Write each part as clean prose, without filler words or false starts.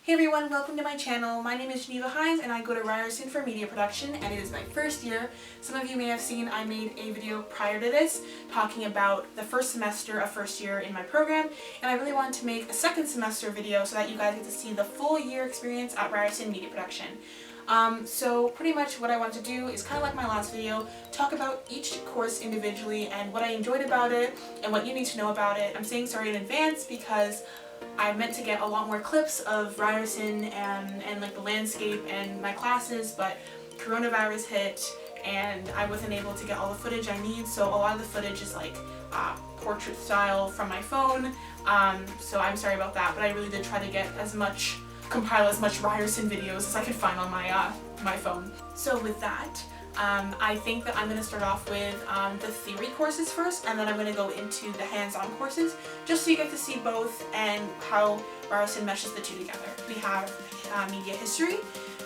Hey everyone, welcome to my channel. My name is Geneva Hines and I go to Ryerson for media production and it is my first year. Some of you may have seen I made a video prior to this talking about the first semester of first year in my program, and I really wanted to make a second semester video so that you guys get to see the full year experience at Ryerson media production. So pretty much what I want to do is kind of like my last video, talk about each course individually and what I enjoyed about it and what you need to know about it. I'm saying sorry in advance because I meant to get a lot more clips of Ryerson and like the landscape and my classes, but coronavirus hit and I wasn't able to get all the footage I need, so a lot of the footage is like portrait style from my phone, so I'm sorry about that, but I really did try to get compile as much Ryerson videos as I could find on my phone. So with that, I think that I'm going to start off with the theory courses first, and then I'm going to go into the hands-on courses, just so you get to see both and how Ryerson meshes the two together. We have media history.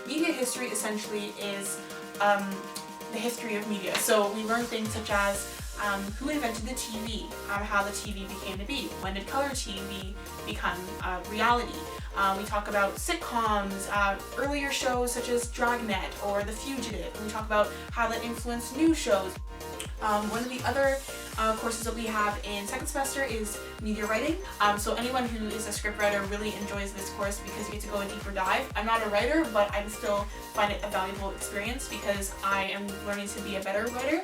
Media history essentially is the history of media. So we learn things such as who invented the TV, how the TV became to be, when did color TV become reality. We talk about sitcoms, earlier shows such as Dragnet or The Fugitive. We talk about how that influenced new shows. One of the other courses that we have in second semester is media writing. So anyone who is a scriptwriter really enjoys this course because you get to go a deeper dive. I'm not a writer, but I still find it a valuable experience because I am learning to be a better writer.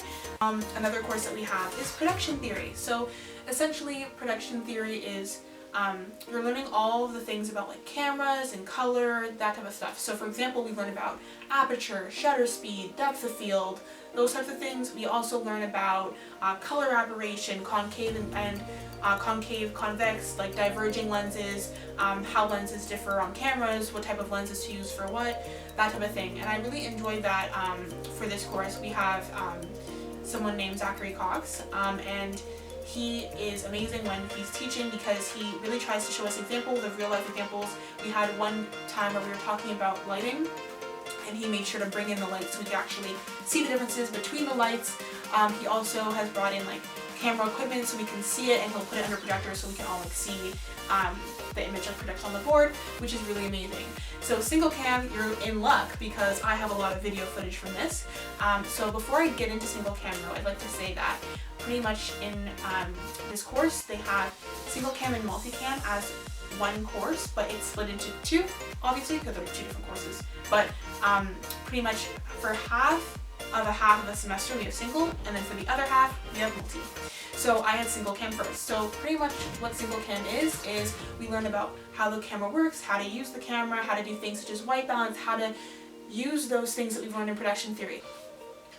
Another course that we have is production theory. So essentially production theory is you're learning all of the things about like cameras and color, that type of stuff. So for example, we learn about aperture, shutter speed, depth of field, those types of things. We also learn about color aberration, concave and concave, convex, like diverging lenses, how lenses differ on cameras, what type of lenses to use for what, that type of thing. And I really enjoyed that for this course. We have someone named Zachary Cox, and he is amazing when he's teaching because he really tries to show us examples of real life examples. We had one time where we were talking about lighting and he made sure to bring in the lights so we could actually see the differences between the lights. He also has brought in like camera equipment so we can see it, and he'll put it under projector so we can all like see the image like projects on the board, which is really amazing. So single cam, you're in luck because I have a lot of video footage from this. So before I get into single cam though, I'd like to say that pretty much in this course they have single cam and multicam as one course, but it's split into two, obviously, because there are two different courses. But pretty much for half of a semester we have single, and then for the other half we have multi. So I had single cam first. So pretty much what single cam is we learn about how the camera works, how to use the camera, how to do things such as white balance, how to use those things that we've learned in production theory.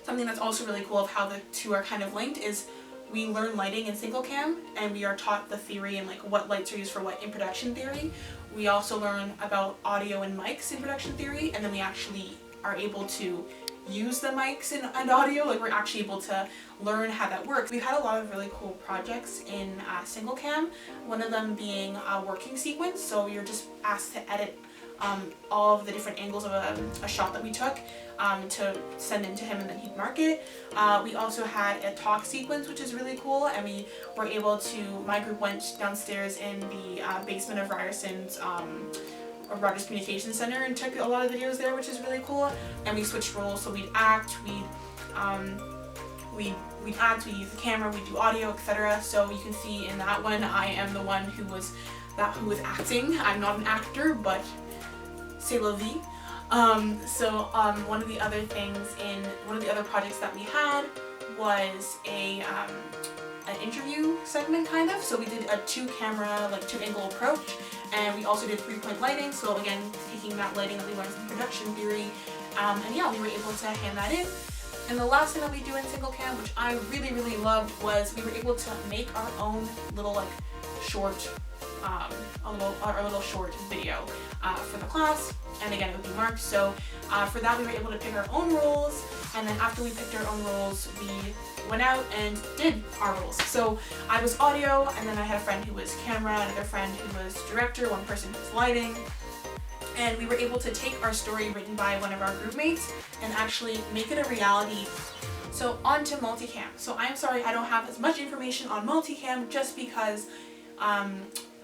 Something that's also really cool of how the two are kind of linked is we learn lighting in single cam and we are taught the theory and like what lights are used for what in production theory. We also learn about audio and mics in production theory, and then we actually are able to use the mics and audio, like we're actually able to learn how that works. We've had a lot of really cool projects in single cam, one of them being a working sequence, so you're just asked to edit all of the different angles of a shot that we took to send in to him and then he'd mark it. We also had a talk sequence, which is really cool, and we were able to, my group went downstairs in the basement of Ryerson's Rogers Communication Center and took a lot of videos there, which is really cool. And we switched roles, so we'd act, we'd use the camera, we'd do audio, etc. So you can see in that one, I am the one who was acting. I'm not an actor, but c'est la vie. One of the other things in one of the other projects that we had was an interview segment kind of. So we did a two angle approach, and we also did 3-point lighting. So again, taking that lighting that we learned from production theory, and yeah, we were able to hand that in. And the last thing that we do in single cam, which I really, really loved, was we were able to make our own little like short, our little short video for the class, and again it would be marked. So for that we were able to pick our own roles, and then after we picked our own roles we went out and did our roles. So I was audio, and then I had a friend who was camera, another friend who was director, one person who was lighting, and we were able to take our story written by one of our group mates and actually make it a reality. So on to multicam. So I'm sorry I don't have as much information on multicam just because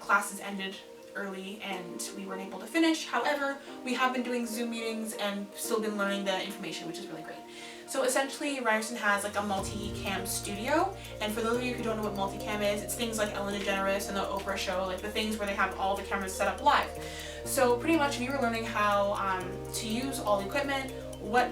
classes ended early and we weren't able to finish. However, we have been doing Zoom meetings and still been learning the information, which is really great. So essentially, Ryerson has like a multi-cam studio, and for those of you who don't know what multi-cam is, it's things like Ellen DeGeneres and the Oprah show, like the things where they have all the cameras set up live. So pretty much we were learning how to use all the equipment, what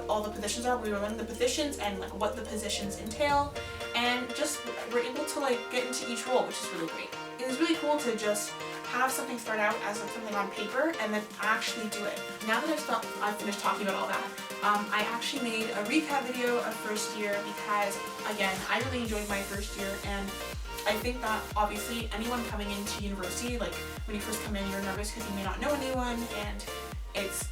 all the positions are. We were learning the positions and like what the positions entail, and just we're able to like get into each role, which is really great. It was really cool to just have something start out as like something on paper and then actually do it. Now that I've finished talking about all that, I actually made a recap video of first year because, again, I really enjoyed my first year, and I think that obviously anyone coming into university, like when you first come in, you're nervous because you may not know anyone, and it's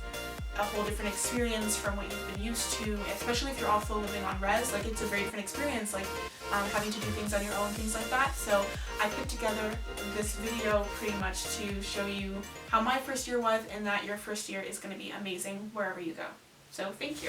a whole different experience from what you've been used to, especially if you're also living on res. Like, it's a very different experience, like having to do things on your own, things like that. So I put together this video pretty much to show you how my first year was, and that your first year is going to be amazing wherever you go. So thank you.